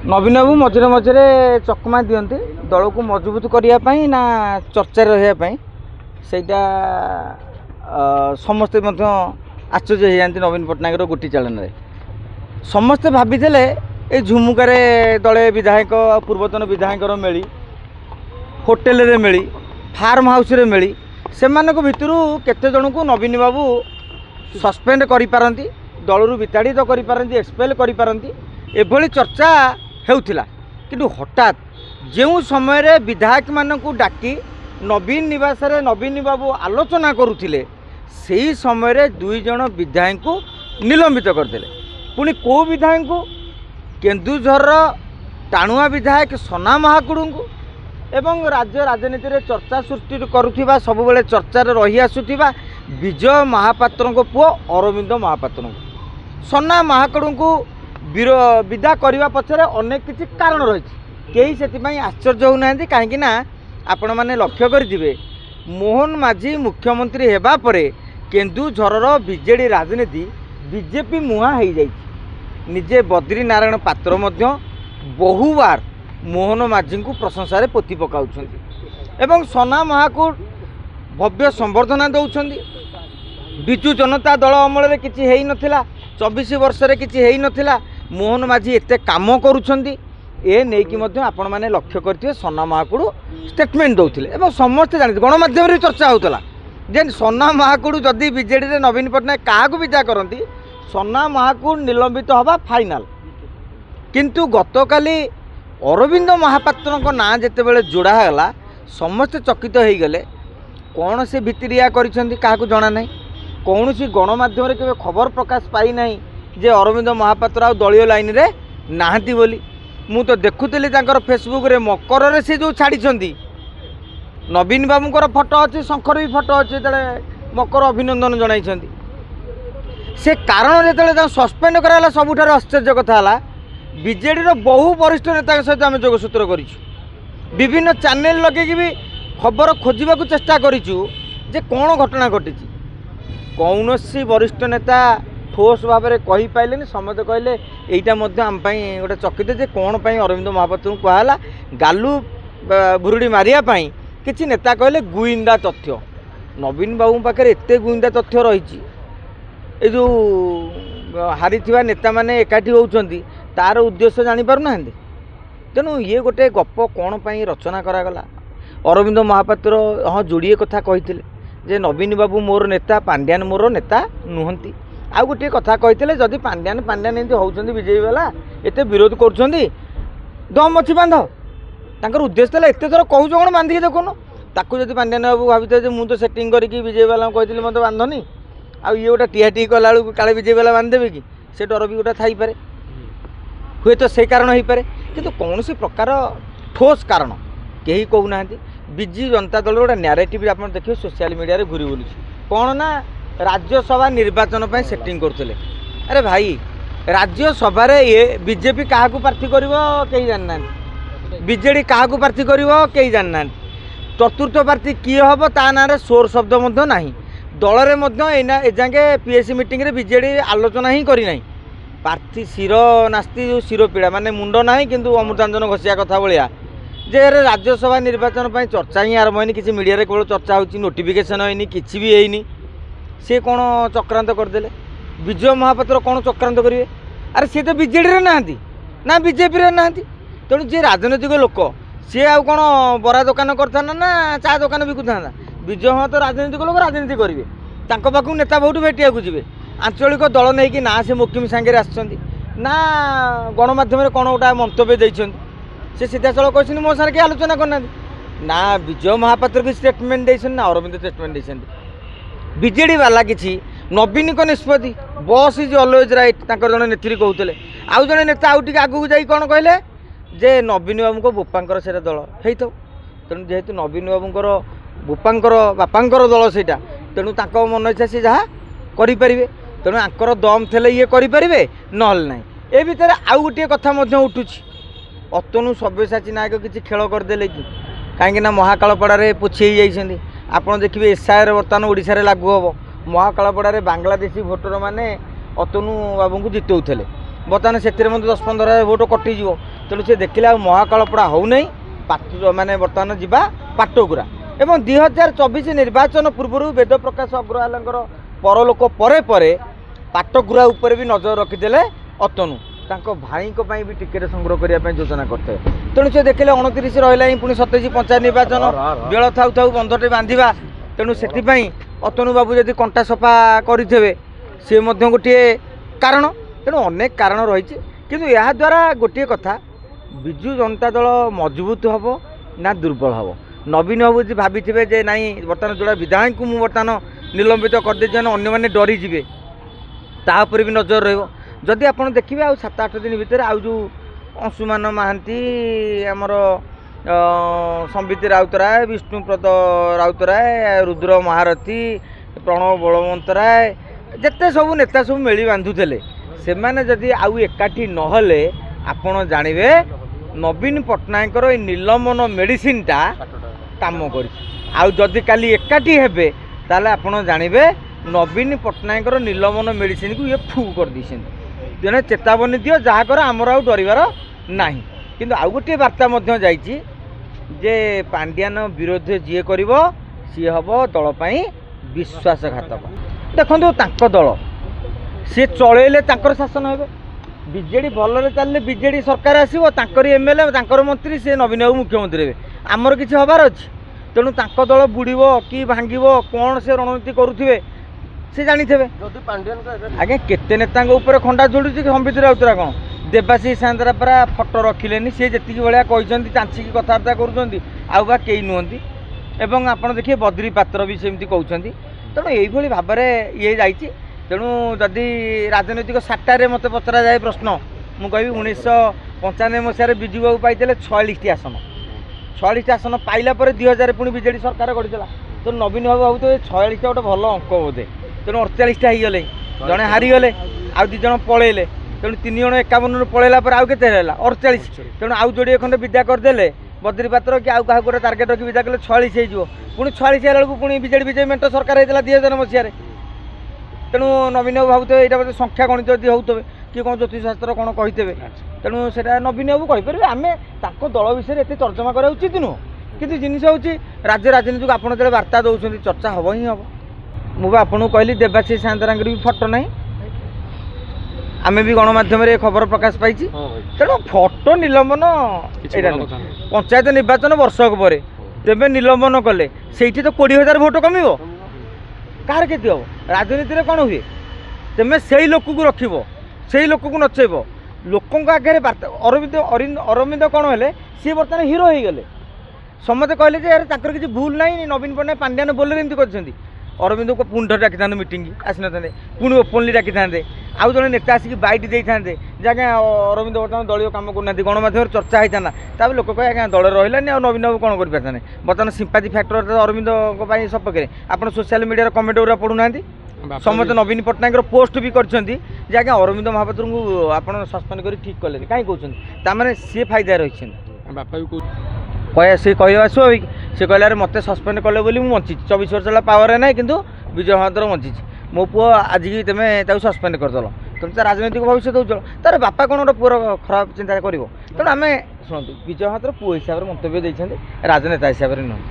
नवीन बाबू मझे मझे चकमा दिखती दल को मजबूत करने ना चर्चा रहा सेटा समस्ते आश्चर्य हो जाती नवीन पट्टनायक गोटी चालन समस्ते भाभी ये झुमुकार दले विधायक पूर्वतन विधायक मिली होटेल रे मिली फार्म हाउस रे मिली से भितर केते जन को नवीन बाबू सस्पेंड करि पारंती दलरू विताड़ित करि पारंती एक्सपेल करि पारंती एभली चर्चा हेउथिला किंतु हठात जो समय रे विधायक मानकू डाकी नवीन निवास रे नवीन बाबू आलोचना करुथिले सेही समय रे दुई जन विधायक को निलंबित करदेले पुणी को विधायक को केन्दुझर टाणुआ विधायक सना महाकुड़ को एवं राज्य राजनीति रे चर्चा सृष्टि करुथिबा सबुबले चर्चा रही आसुथिबा विजय महापात्र को पुओ अरविंद महापात्र को सना महाकुड़ को विदा करने पछरे अनेक किसी कारण रही कई से आश्चर्य होना कहीं आपण मैंने लक्ष्य करेंगे मोहन माझी मुख्यमंत्री हेबा परे केन्दुझर बीजेडी राजनीति बीजेपी मुहा हो जाए निजे बद्री नारायण पात्र बहुबार मोहन माझी को प्रशंसा पोती पकाउं एवं सना महाकुड़ भव्य संबर्धना दौरान विजु जनता दल अमल किसी है नथिला 24 वर्ष रे किसी है नथिला मोहन माझी एते काम करुछंदी ए नेकी मध्य आपण माने लक्ष्य करथिबे सना महाकुड़ स्टेटमेंट दौथिले एवं समस्त जानि गणमाध्यम रे चर्चा होतला जे सना महाकुड़ जदि बीजेडी रे नवीन पट्टनायक काहाकू विदा करंती सना महाकुड़ निलंबित हवा फाइनाल किंतु गतकाली अरविंद महापात्र ना जितेबाला जोड़ागला समस्ते चकित हो गले कौन से भितरिया क्या जना ना कौन सी गणमाध्यम के खबर प्रकाश पाई ना जे अरविंद महापात्र आ दलीय लाइन रे नाहंती बोली मु तो देखुली फेसबुक रे मकर रे से जो छाड़ी नवीन बाबूर फोटो अच्छे शंकर भी फोटो अच्छे जो मकर अभिनंदन जन से कारण जो सस्पेंड कराला सबुठार आश्चर्य कथा है बीजेडी बहु वरिष्ठ नेता सहित आम जोगसूत्र करूँ विभिन्न चैनल लगे भी खबर खोजा चेष्टा करूँ जे कौन घटना घटी कौन सी वरिष्ठ नेता ठोस भाव में कही पारे समझे कहले यहीटा आम गोटे चकित जे कौन अरविंद महापात्र को कहला गालू बुरुड़ी मारियापाई किसी नेता कहले गुइंदा तथ्य नवीन बाबू पाखे एत गुइंदा तथ्य रही जो हारी नेता मैंने एकाठी होती तार उद्देश्य जापर ना तेणु ये गोटे गप कौन रचना करागला अरविंद महापात्र हाँ जोड़िए कथा कही जे नवीन बाबू मोर नेता पांड्यान मोर नेता नुहंती आउ गोटे कथा कही जदि पांड्यान पांड्यान एमती होती बीजेपी वाला एत विरोध कर दम अच्छी बांध तर उद्देश्य था एत थर कहूँ कौन बांधिकी देखुन ताकू जब पांड्यान बाबू भाई मुझे सेटिंग करके बीजेपी वाला कही मत बांधनी आउ ये गोटे टीआटी कला काले बीजेपी वाला बांधदेवे कि से डर भी गोटे थी हुए तो से कारण हो पारे किंतु कौन सी प्रकार ठोस कारण कहीं कहूना विजु जनता दल गोटे नैरेटिव आप देखिए सोशल मीडिया रे घूरी बुलूँ कौन ना राज्यसभा निर्वाचन पर सेटिंग करते अरे भाई राज्यसभा ये बीजेपी क्या प्रार्थी कर कहीं जानना बीजेडी क्या प्रार्थी कर कहीं जानना चतुर्थ प्रार्थी किए हम ता ना सोर शब्द ना दल में एजागे पीएससी मीटिंग रे बीजेडी आलोचना ही करना प्रार्थी शिर नास्ती जो शिर पीड़ा माने मुंड ना किंतु अमृतांजन घसिया कथा भाया जे राज्यसभा निर्वाचन पर चर्चा ही आरंभ होनी किसी मीडिया रे केवल चर्चा होची नोटिफिकेशन होनी किसी भी होनी सी कौन चक्रांत करदे विजय महापात्र कौन चक्रांत करेंगे अरे सी तो बीजेडी ना बीजेपी रे ना तेणु जी राजनैतिक लोक सी आ कौन बरा दुकान करता ना चा दुकान बिकुता विजय हाँ तो राजनीतिक लोक राजनीति करेंगे पाख नेता बहुत भेटिया जी आंचलिक दल नहीं कि ना से मुकिम सांगे ना गणमाध्यम कौन गोटा मंतव्य देते से सीधा चल कहते मो सारे आलोचना करना ना विजय महापात्र की स्टेटमेंट देते ना अरविंद स्टेटमेंट देते बीजेडी वाला किसी नवीन को निष्पत्ति बस इज अलवेज राइट जड़े नेत्री कहते आउ जड़े नेता आउ टे आगू जा कौन कहले जे नवीन बाबू को बोपांकर से दल हो तेणु जेहेतु नवीन बाबूर बोपांकर बापांकर दल से तेणु मन इच्छा सी जहाँ करें तेणु आंकर दम थे ये करें नल ना ए भितर आउ गोटे कथा उठू अतनु सब्यसाची नायक किसी खेल करदे कि कहीं महाकालपड़ा पोछी जाइए आप देखिए एसआईआर बर्तमान ओडिशा रे लागू हम महाकालपड़ा बांग्लादेशी भोटर माने अतनु बाबू को जितौले ବର୍ତ୍ତମାନ ସେଥିରେ ମଧ୍ୟ 10-15 ଭୋଟ କଟିଯିବ। ତେଣୁ ସେ ଦେଖିଲେ ଆଉ ମହାକାଳପଡ଼ା ହେଉନାହିଁ, ମାନେ ବର୍ତ୍ତମାନ ଯିବା ପାଟକୁରା। ଏବଂ 2024 ନିର୍ବାଚନ ପୂର୍ବରୁ ବେଦପ୍ରକାଶ ଅଗ୍ରୱାଲଙ୍କର ପରଲୋକ ପରେ ପରେ ପାଟକୁରା ଉପରେ ବି ନଜର ରଖିଦେଲେ ଅତନୁ ତାଙ୍କ ଭାଇଙ୍କ ପାଇଁ ବି ଟିକେଟ୍ ସଂଗ୍ରହ କରିବା ପାଇଁ ଯୋଜନା କରିଥିଲେ। ତେଣୁ ସେ ଦେଖିଲେ 29 ରହିଲା ହିଁ, ପୁଣି 27 ପଞ୍ଚାୟତ ନିର୍ବାଚନ ବେଳ ଥାଉ ଥାଉ ବନ୍ଧଟେ ବାନ୍ଧିବା। ତେଣୁ ସେଥିପାଇଁ ଅତନୁ ବାବୁ ଯଦି କଣ୍ଟା ସଫା କରିଥିବେ ସେ ମଧ୍ୟ ଗୋଟିଏ କାରଣ। ତେଣୁ ଅନେକ କାରଣ ରହିଛି, କିନ୍ତୁ ଏହାଦ୍ୱାରା ଗୋଟିଏ କଥା, ବିଜୁ ଜନତା ଦଳ ମଜବୁତ ହେବ ନା ଦୁର୍ବଳ ହେବ। ନବୀନ ବାବୁ ଯଦି ଭାବିଥିବେ ଯେ ନାଇଁ ବର୍ତ୍ତମାନ ଯେଉଁଟା ବିଧାୟକଙ୍କୁ ମୁଁ ବର୍ତ୍ତମାନ ନିଲମ୍ବିତ କରିଦେଇଛି ମାନେ ଅନ୍ୟମାନେ ଡରିଯିବେ, ତା ଉପରେ ବି ନଜର ରହିବ। ଯଦି ଆପଣ ଦେଖିବେ ଆଉ 7-8 ଦିନ ଭିତରେ ଆଉ ଯେଉଁ ଅଂଶୁମାନ ମହାନ୍ତି, ଆମର ସମ୍ବିତ ରାଉତରାୟ, ବିଷ୍ଣୁପ୍ରଦ ରାଉତରାୟ, ରୁଦ୍ର ମହାରଥୀ, ପ୍ରଣବ ବଳବନ୍ତରାୟ, ଯେତେ ସବୁ ନେତା ସବୁ ମେଳି ବାନ୍ଧୁଥିଲେ, ସେମାନେ ଯଦି ଆଉ ଏକାଠି ନହେଲେ ଆପଣ ଜାଣିବେ ନବୀନ ପଟ୍ଟନାୟକଙ୍କର ଏଇ ନିଲମ୍ବନ ମେଡ଼ିସିନଟା କାମ କରିଛି। ଆଉ ଯଦି କାଲି ଏକାଠି ହେବେ ତାହେଲେ ଆପଣ ଜାଣିବେ ନବୀନ ପଟ୍ଟନାୟକଙ୍କର ନିଲମ୍ବନ ମେଡ଼ିସିନକୁ ଇଏ ଫୁ କରିଦେଇଛନ୍ତି। ତେଣୁ ଚେତାବନୀ ଦିଅ, ଯାହା କର ଆମର ଆଉ ଡରିବାର ନାହିଁ। କିନ୍ତୁ ଆଉ ଗୋଟିଏ ବାର୍ତ୍ତା ମଧ୍ୟ ଯାଇଛି ଯେ ପାଣ୍ଡିଆନ ବିରୋଧ ଯିଏ କରିବ ସିଏ ହେବ ଦଳ ପାଇଁ ବିଶ୍ୱାସଘାତକ। ଦେଖନ୍ତୁ ତାଙ୍କ ଦଳ ସିଏ ଚଳେଇଲେ ତାଙ୍କର ଶାସନ ହେବେ, ବିଜେଡ଼ି ଭଲରେ ଚାଲିଲେ ବିଜେଡ଼ି ସରକାର ଆସିବ, ତାଙ୍କରି ଏମଏଲଏ ତାଙ୍କର ମନ୍ତ୍ରୀ ସେ ନବୀନ ବାବୁ ମୁଖ୍ୟମନ୍ତ୍ରୀ ହେବେ। ଆମର କିଛି ହେବାର ଅଛି। ତେଣୁ ତାଙ୍କ ଦଳ ବୁଡ଼ିବ କି ଭାଙ୍ଗିବ କ'ଣ ସେ ରଣନୀତି କରୁଥିବେ ସେ ଜାଣିଥିବେ। ଆଜ୍ଞା କେତେ ନେତାଙ୍କ ଉପରେ ଖଣ୍ଡା ଯୋଡ଼ୁଛି ସମ୍ବିତ ରାଉତରାୟ, କ'ଣ ଦେବାଶିଷ ସାନ୍ତରା ପରା ଫଟୋ ରଖିଲେନି, ସିଏ ଯେତିକି ଭଳିଆ କହିଛନ୍ତି ଚାଞ୍ଚିକି କଥାବାର୍ତ୍ତା କରୁଛନ୍ତି, ଆଉ ବା କେହି ନୁହନ୍ତି। ଏବଂ ଆପଣ ଦେଖିବେ ବଦ୍ରି ପାତ୍ର ବି ସେମିତି କହୁଛନ୍ତି। ତେଣୁ ଏଇଭଳି ଭାବରେ ଇଏ ଯାଇଛି। ତେଣୁ ଯଦି ରାଜନୈତିକ ସାଟାରେ ମୋତେ ପଚରାଯାଏ ପ୍ରଶ୍ନ, ମୁଁ କହିବି 1995 ମସିହାରେ ବିଜୁବାବୁ ପାଇଥିଲେ 46ଟି ଆସନ। 46ଟି ଆସନ ପାଇଲା ପରେ 2000 ପୁଣି ବିଜେଡ଼ି ସରକାର ଗଢ଼ିଥିଲା। ତେଣୁ ନବୀନ ବାବୁ ଭାବୁଥିବେ 46ଟା ଗୋଟେ ଭଲ ଅଙ୍କ ବୋଧେ। ତେଣୁ 48ଟା ହେଇଗଲେ, ଜଣେ ହାରିଗଲେ, ଆଉ 2 ଜଣ ପଳେଇଲେ। ତେଣୁ 3 ଜଣ 51ରୁ ପଳେଇଲା ପରେ ଆଉ କେତେ ହେଲା 48। ତେଣୁ ଆଉ ଯୋଡ଼ିଏ ଖଣ୍ଡେ ବିଦା କରିଦେଲେ ବଦ୍ରି ପାତ୍ର କି ଆଉ କାହାକୁ ଗୋଟେ ଟାର୍ଗେଟ୍ ରଖି ବିଦା କଲେ 46 ହେଇଯିବ। ପୁଣି 46 ହେଲା ବେଳକୁ ପୁଣି ବିଜେଡ଼ି ବିଜେପି ମେଣ୍ଟ ସରକାର ହେଇଥିଲା 2000 ମସିହାରେ। ତେଣୁ ନବୀନ ବାବୁ ଭାବୁଥିବେ ଏଇଟା ବୋଧେ ସଂଖ୍ୟା ଗଣିତ ଯଦି ହେଉଥିବେ କି କ'ଣ ଜ୍ୟୋତିଷଶାସ୍ତ୍ର କ'ଣ କହିଥିବେ। ତେଣୁ ସେଇଟା ନବୀନ ବାବୁ କହିପାରିବେ। ଆମେ ତାଙ୍କ ଦଳ ବିଷୟରେ ଏତେ ତର୍ଜମା କରିବା ଉଚିତ ନୁହଁ। କିନ୍ତୁ ଜିନିଷ ହେଉଛି ରାଜ୍ୟ ରାଜନୀତିକୁ ଆପଣ ଯେତେବେଳେ ବାର୍ତ୍ତା ଦେଉଛନ୍ତି ଚର୍ଚ୍ଚା ହେବ ହିଁ ହେବ। ମୁଁ ବା ଆପଣଙ୍କୁ କହିଲି ଦେବାଶିଷ ସାନ୍ତରାଙ୍କର ବି ଫଟୋ ନାହିଁ, ଆମେ ବି ଗଣମାଧ୍ୟମରେ ଏ ଖବର ପ୍ରକାଶ ପାଇଛି। ତେଣୁ ଫଟୋ ନିଲମ୍ବନ ଏଇଟା ନୁହେଁ। ପଞ୍ଚାୟତ ନିର୍ବାଚନ ବର୍ଷକ ପରେ ତେବେ ନିଲମ୍ବନ କଲେ ସେଇଠି ତ 20,000 ଭୋଟ କମିବ, କାହାର କ୍ଷତି ହେବ? ରାଜନୀତିରେ କ'ଣ ହୁଏ, ତେମେ ସେଇ ଲୋକକୁ ରଖିବ, ସେଇ ଲୋକକୁ ନଚେଇବ, ଲୋକଙ୍କ ଆଗରେ ବାର୍ତ୍ତା। ଅରବିନ୍ଦ କ'ଣ ହେଲେ ସିଏ ବର୍ତ୍ତମାନ ହିରୋ ହେଇଗଲେ। ସମସ୍ତେ କହିଲେ ଯେ ଆରେ ତାଙ୍କର କିଛି ଭୁଲ ନାହିଁ, ନବୀନ ପଟ୍ଟନାୟକ ପାଣ୍ଡିଆନ ବୋଲରେ ଏମିତି କରିଛନ୍ତି। ଅରବିନ୍ଦକୁ ପୁଣି ଥରେ ଡାକିଥାନ୍ତେ ମିଟିଂ, ଆସିନଥାନ୍ତେ, ପୁଣି ଓପନଲି ଡାକିଥାନ୍ତେ, ଆଉ ଜଣେ ନେତା ଆସିକି ବାଇଟ୍ ଦେଇଥାନ୍ତେ ଯେ ଆଜ୍ଞା ଅରବିନ୍ଦ ବର୍ତ୍ତମାନ ଦଳୀୟ କାମ କରୁନାହାନ୍ତି, ଗଣମାଧ୍ୟମରେ ଚର୍ଚ୍ଚା ହେଇଥାନ୍ତା। ତାପରେ ଲୋକ କହେ ଆଜ୍ଞା ଦଳରେ ରହିଲାନି ଆଉ ନବୀନ ବାବୁ କ'ଣ କରିପାରିଥାନ୍ତେ। ବର୍ତ୍ତମାନ ସିମ୍ପାଥି ଫ୍ୟାକ୍ଟର ଅରବିନ୍ଦଙ୍କ ପାଇଁ ସପକ୍ଷରେ। ଆପଣ ସୋସିଆଲ ମିଡ଼ିଆର କମେଣ୍ଟ ଗୁଡ଼ା ପଢ଼ୁନାହାନ୍ତି, ସମସ୍ତେ ନବୀନ ପଟ୍ଟନାୟକର ପୋଷ୍ଟ ବି କରିଛନ୍ତି ଯେ ଆଜ୍ଞା ଅରବିନ୍ଦ ମହାପାତ୍ରଙ୍କୁ ଆପଣ ସସ୍ପେଣ୍ଡ କରି ଠିକ୍ କଲେନି, କାହିଁ କହୁଛନ୍ତି? ତାମାନେ ସିଏ ଫାଇଦାରେ ରହିଛନ୍ତି। ବାପା ବି ସେ କହିବା ସ୍ୱାଭାବିକ। ସେ କହିଲା ଆରେ ମୋତେ ସସ୍ପେଣ୍ଡ କଲେ ବୋଲି ମୁଁ ବଞ୍ଚିଛି, 24 ବର୍ଷ ହେଲା ପାୱାରରେ ନାହିଁ, କିନ୍ତୁ ବିଜୟ ମହାପାତ୍ର ବଞ୍ଚିଛି। ମୋ ପୁଅ ଆଜିକି ତୁମେ ତାକୁ ସସ୍ପେଣ୍ଡ କରିଦେଲ, ତେଣୁ ତା ରାଜନୈତିକ ଭବିଷ୍ୟତ ଉଜ୍ଜଳ। ତାର ବାପା କ'ଣ ଗୋଟେ ପୁଅର ଖରାପ ଚିନ୍ତା କରିବ? ତେଣୁ ଆମେ ଶୁଣନ୍ତୁ, ବିଜୟ ମହାପାତ୍ର ପୁଅ ହିସାବରେ ମନ୍ତବ୍ୟ ଦେଇଛନ୍ତି, ରାଜନେତା ହିସାବରେ ନୁହଁ।